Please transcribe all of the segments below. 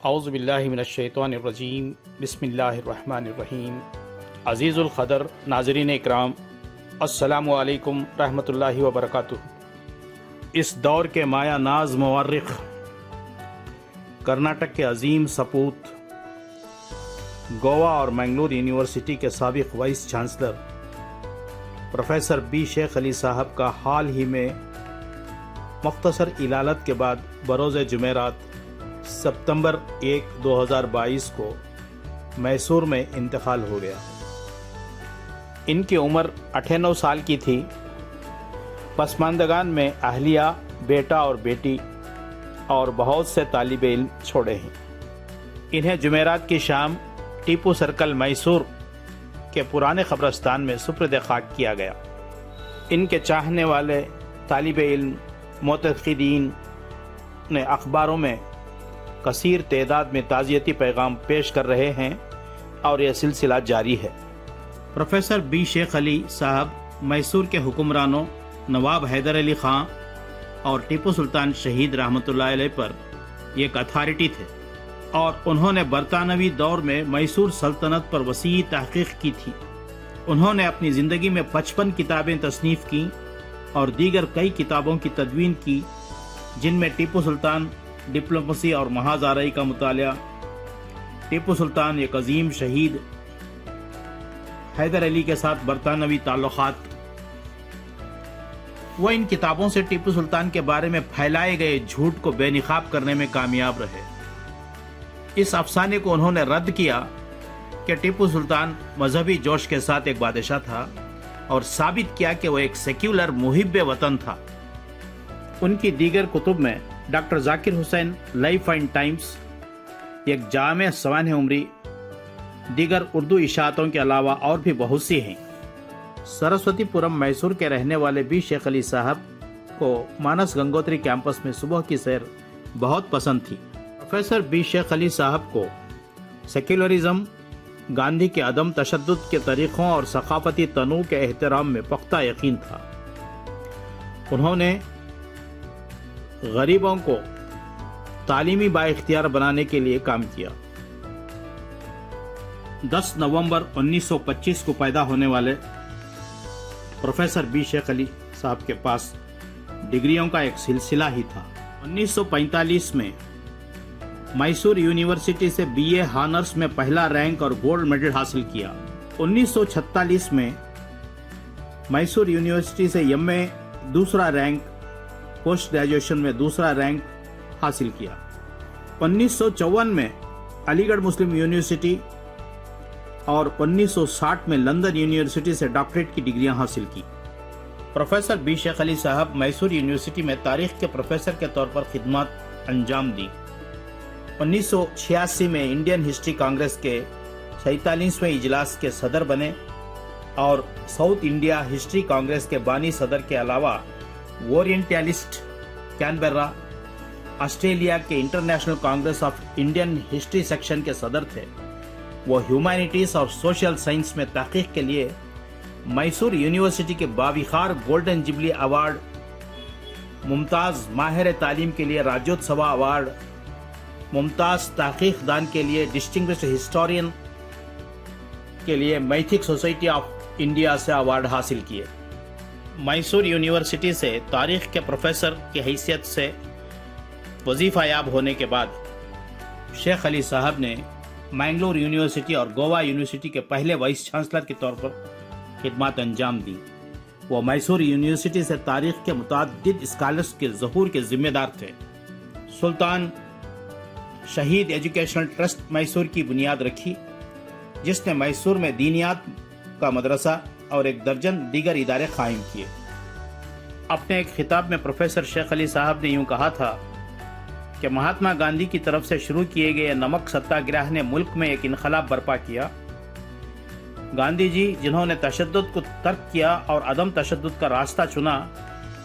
اعوذ باللہ من الشیطان الرجیم، بسم اللہ الرحمن الرحیم۔ عزیز القدر ناظرین اکرام، السلام علیکم رحمۃ اللہ وبرکاتہ۔ اس دور کے مایہ ناز مورخ، کرناٹک کے عظیم سپوت، گوا اور منگلور یونیورسٹی کے سابق وائس چانسلر پروفیسر بی شیخ علی صاحب کا حال ہی میں مختصر علالت کے بعد بروز جمعرات ستمبر 1، 2022 کو میسور میں انتقال ہو گیا۔ ان کی عمر 98 سال کی تھی۔ پسماندگان میں اہلیہ، بیٹا اور بیٹی اور بہت سے طالب علم چھوڑے ہیں۔ انہیں جمعرات کی شام ٹیپو سرکل میسور کے پرانے قبرستان میں سپرد خاک کیا گیا۔ ان کے چاہنے والے طالب علم، معتقدین نے اخباروں میں کثیر تعداد میں تعزیتی پیغام پیش کر رہے ہیں اور یہ سلسلہ جاری ہے۔ پروفیسر بی شیخ علی صاحب میسور کے حکمرانوں نواب حیدر علی خان اور ٹیپو سلطان شہید رحمۃ اللہ علیہ پر ایک اتھارٹی تھے، اور انہوں نے برطانوی دور میں میسور سلطنت پر وسیع تحقیق کی تھی۔ انہوں نے اپنی زندگی میں 55 کتابیں تصنیف کیں اور دیگر کئی کتابوں کی تدوین کی، جن میں ٹیپو سلطان، ڈپلومیسی اور محاذ آرائی کا مطالعہ، ٹیپو سلطان ایک عظیم شہید، حیدر علی کے ساتھ برطانوی تعلقات۔ وہ ان کتابوں سے ٹیپو سلطان کے بارے میں پھیلائے گئے جھوٹ کو بے نقاب کرنے میں کامیاب رہے۔ اس افسانے کو انہوں نے رد کیا کہ ٹیپو سلطان مذہبی جوش کے ساتھ ایک بادشاہ تھا، اور ثابت کیا کہ وہ ایک سیکولر محب وطن تھا۔ ان کی دیگر کتب میں doctor Zakir Hussain life and Times, ایک جامع سوانح عمری، دیگر اردو اشاعتوں کے علاوہ اور بھی بہت سی ہیں۔ سرسوتی پورم میسور کے رہنے والے بی شیخ علی صاحب کو مانس گنگوتری کیمپس میں صبح کی سیر بہت پسند تھی۔ پروفیسر بی شیخ علی صاحب کو سیکولرزم، گاندھی کے عدم تشدد کے طریقوں اور ثقافتی تنوع کے احترام میں پختہ یقین تھا۔ انہوں نے غریبوں کو تعلیمی بااختیار بنانے کے لیے کام کیا۔ 10 نومبر 1925 کو پیدا ہونے والے پروفیسر بی شیخ علی صاحب کے پاس ڈگریوں کا ایک سلسلہ ہی تھا۔ 1945 میں میسور یونیورسٹی سے بی اے ہانرس میں پہلا رینک اور گولڈ میڈل حاصل کیا۔ 1946 میں میسور یونیورسٹی سے ایم اے دوسرا رینک، پوسٹ گریجویشن میں دوسرا رینک حاصل کیا۔ 1954 میں علی گڑھ مسلم یونیورسٹی اور 1960 میں لندن یونیورسٹی سے ڈاکٹریٹ کی ڈگریاں حاصل کی۔ پروفیسر بی شیخ علی صاحب میسور یونیورسٹی میں تاریخ کے پروفیسر کے طور پر خدمات انجام دی۔ 1986 میں انڈین ہسٹری کانگریس کے 47ویں اجلاس کے صدر بنے، اور ساؤتھ انڈیا ہسٹری کانگریس کے بانی صدر کے علاوہ اورینٹیلسٹ کینبررا، آسٹریلیا کے international Congress of Indian history section کے صدر تھے۔ وہ ہیومینٹیز اور سوشل سائنس میں تحقیق کے لیے میسور یونیورسٹی کے باوقار گولڈن جبلی ایوارڈ، ممتاز ماہر تعلیم کے لیے راجیوتسوا ایوارڈ، ممتاز تحقیق دان کے لیے ڈسٹنگوشڈ ہسٹورین کے لیے میتھک سوسائٹی آف انڈیا سے ایوارڈ حاصل کیے۔ میسور یونیورسٹی سے تاریخ کے پروفیسر کی حیثیت سے وظیفہ یاب ہونے کے بعد شیخ علی صاحب نے منگلور یونیورسٹی اور گوا یونیورسٹی کے پہلے وائس چانسلر کے طور پر خدمات انجام دی۔ وہ میسور یونیورسٹی سے تاریخ کے متعدد اسکالرز کے ظہور کے ذمہ دار تھے۔ سلطان شہید ایجوکیشنل ٹرسٹ میسور کی بنیاد رکھی، جس نے میسور میں دینیات کا مدرسہ اور 1 درجن دیگر ادارے قائم کیے۔ اپنے ایک خطاب میں پروفیسر شیخ علی صاحب نے یوں کہا تھا کہ مہاتما گاندھی کی طرف سے شروع کیے گئے نمک ستیہ گرہ نے ملک میں ایک انقلاب برپا کیا۔ گاندھی جی جنہوں نے تشدد کو ترک کیا اور عدم تشدد کا راستہ چنا،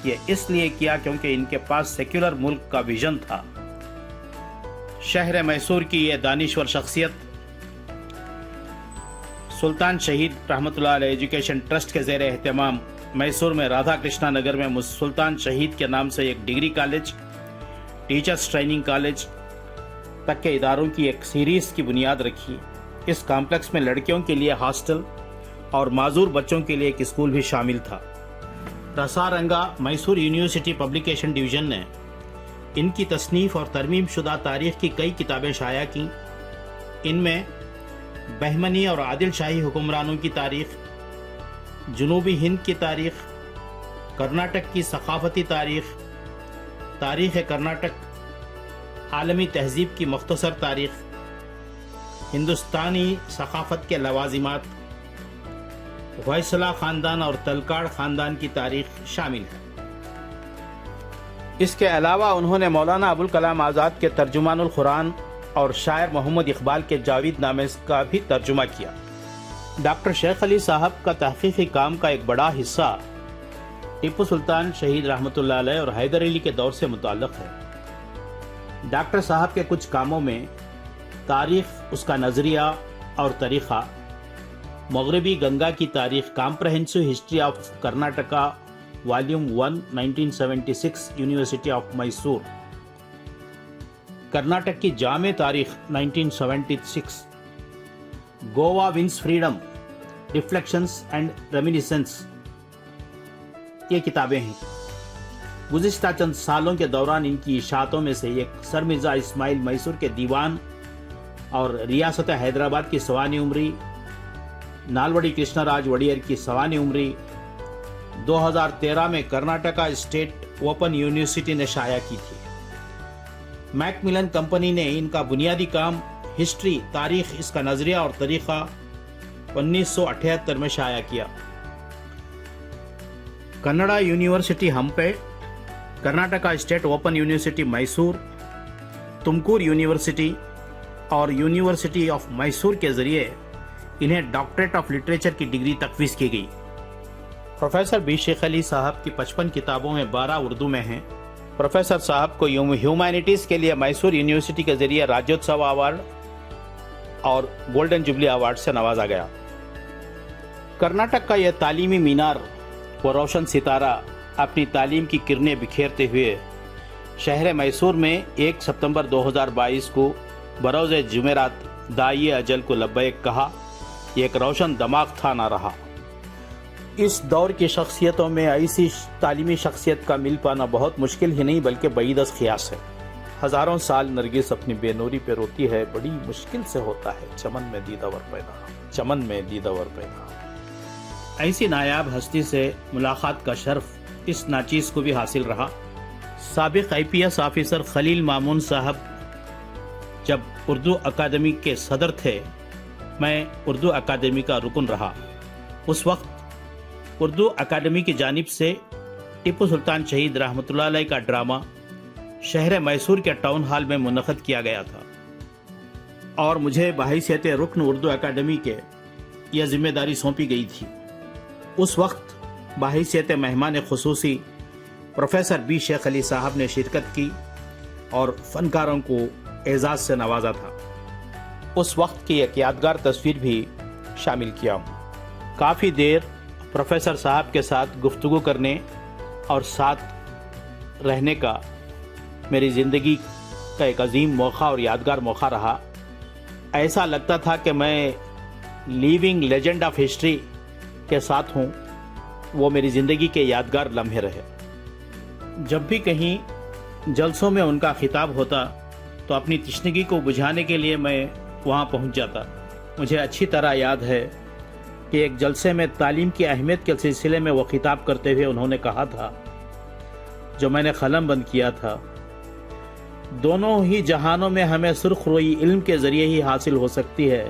یہ اس لیے کیا کیونکہ ان کے پاس سیکولر ملک کا ویژن تھا۔ شہر میسور کی یہ دانشور شخصیت سلطان شہید رحمۃ اللہ علیہ ایجوکیشن ٹرسٹ کے زیر اہتمام میسور میں رادھا کرشنا نگر میں سلطان شہید کے نام سے ایک degree college, teachers training college, تک کے اداروں کی ایک سیریز کی بنیاد رکھی۔ اس کمپلیکس میں لڑکیوں کے لیے ہاسٹل اور معذور بچوں کے لیے ایک اسکول بھی شامل تھا۔ رسارنگا میسور یونیورسٹی پبلیکیشن ڈویژن نے ان کی تصنیف اور ترمیم شدہ تاریخ کی کئی کتابیں شائع کیں۔ ان میں بہمنی اور عادل شاہی حکمرانوں کی تاریخ، جنوبی ہند کی تاریخ، کرناٹک کی ثقافتی تاریخ، تاریخ کرناٹک، عالمی تہذیب کی مختصر تاریخ، ہندوستانی ثقافت کے لوازمات، ہوئسلہ خاندان اور تلکاڑ خاندان کی تاریخ شامل ہے۔ اس کے علاوہ انہوں نے مولانا ابوالکلام آزاد کے ترجمان القرآن اور شاعر محمد اقبال کے جاوید نامے کا بھی ترجمہ کیا۔ ڈاکٹر شیخ علی صاحب کا تحقیقی کام کا ایک بڑا حصہ ٹیپو سلطان شہید رحمۃ اللہ علیہ اور حیدر علی کے دور سے متعلق ہے۔ ڈاکٹر صاحب کے کچھ کاموں میں تاریخ، اس کا نظریہ اور طریقہ، مغربی گنگا کی تاریخ، comprehensive history of Karnataka volume 1 1976 university of Mysore, Karnataka کی جامع تاریخ 1976، Goa wins freedom, reflections and reminiscences, یہ کتابیں ہیں۔ گزشتہ چند سالوں کے دوران ان کی اشاعتوں میں سے ایک سر مرزا اسماعیل میسور کے دیوان اور ریاست حیدرآباد کی سوانح عمری، نالوڑی کرشنا راج وڈیئر کی سوانح عمری 2013 میں کرناٹکا اسٹیٹ اوپن یونیورسٹی نے شائع کی تھی۔ میک ملن کمپنی نے ان کا بنیادی کام ہسٹری، تاریخ، اس کا نظریہ اور طریقہ 1978 میں شائع کیا۔ Kannada university Hampi, Karnataka state open university Mysore, Tumkur university اور یونیورسٹی آف میسور کے ذریعے انہیں ڈاکٹریٹ آف لٹریچر کی ڈگری تفویض کی گئی۔ پروفیسر بی شیخ علی صاحب کی 55 کتابوں میں 12 اردو میں ہیں۔ پروفیسر صاحب کو ہیومینٹیز کے لیے میسور یونیورسٹی کے ذریعے راجیوتسو ایوارڈ اور گولڈن جوبلی ایوارڈ سے نوازا گیا۔ کرناٹک کا یہ تعلیمی مینار و روشن ستارہ اپنی تعلیم کی کرنیں بکھیرتے ہوئے شہر میسور میں 1 ستمبر 2022 کو بروز جمعرات دائی اجل کو لبیک کہا۔ یہ ایک روشن دماغ تھا، نہ رہا۔ اس دور کی شخصیتوں میں ایسی تعلیمی شخصیت کا مل پانا بہت مشکل ہی نہیں بلکہ بعید از قیاس ہے۔ ہزاروں سال نرگس اپنی بے نوری پہ روتی ہے، بڑی مشکل سے ہوتا ہے چمن میں دیدہ ور پیدا، چمن میں دیدہ ور پیدا۔ ایسی نایاب ہستی سے ملاقات کا شرف اس ناچیز کو بھی حاصل رہا۔ سابق IPS آفیسر خلیل مامون صاحب جب اردو اکادمی کے صدر تھے، میں اردو اکادمی کا رکن رہا۔ اس وقت اردو اکادمی کی جانب سے ٹیپو سلطان شہید رحمۃ اللہ علیہ کا ڈرامہ شہر میسور کے ٹاؤن ہال میں منعقد کیا گیا تھا اور مجھے بحیثیت رکن اردو اکادمی کے یہ ذمہ داری سونپی گئی تھی۔ اس وقت بحیثیت مہمان خصوصی پروفیسر بی شیخ علی صاحب نے شرکت کی اور فنکاروں کو اعزاز سے نوازا تھا۔ اس وقت کی ایک یادگار تصویر بھی شامل کیا ہوں۔ کافی دیر پروفیسر صاحب کے ساتھ گفتگو کرنے اور ساتھ رہنے کا میری زندگی کا ایک عظیم موقع اور یادگار موقع رہا۔ ایسا لگتا تھا کہ میں لیونگ لیجنڈ آف ہسٹری کے ساتھ ہوں، وہ میری زندگی کے یادگار لمحے رہے۔ جب بھی کہیں جلسوں میں ان کا خطاب ہوتا تو اپنی تشنگی کو بجھانے کے لیے میں وہاں پہنچ جاتا۔ مجھے اچھی طرح یاد ہے کہ ایک جلسے میں تعلیم کی اہمیت کے سلسلے میں وہ خطاب کرتے ہوئے انہوں نے کہا تھا، جو میں نے قلم بند کیا تھا، دونوں ہی جہانوں میں ہمیں سرخ روئی علم کے ذریعے ہی حاصل ہو سکتی ہے۔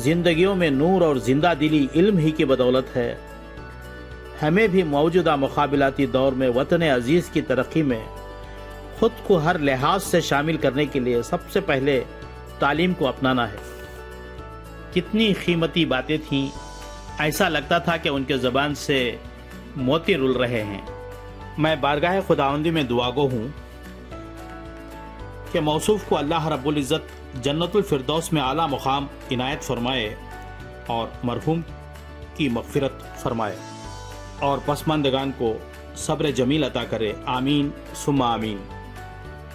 زندگیوں میں نور اور زندہ دلی علم ہی کی بدولت ہے۔ ہمیں بھی موجودہ مقابلاتی دور میں وطن عزیز کی ترقی میں خود کو ہر لحاظ سے شامل کرنے کے لیے سب سے پہلے تعلیم کو اپنانا ہے۔ کتنی قیمتی باتیں تھیں، ایسا لگتا تھا کہ ان کے زبان سے موتی رل رہے ہیں۔ میں بارگاہ خداوندی میں دعاگو ہوں کہ موصوف کو اللہ رب العزت جنت الفردوس میں اعلیٰ مقام عنایت فرمائے اور مرحوم کی مغفرت فرمائے اور پسماندگان کو صبر جمیل عطا کرے۔ آمین ثم آمین۔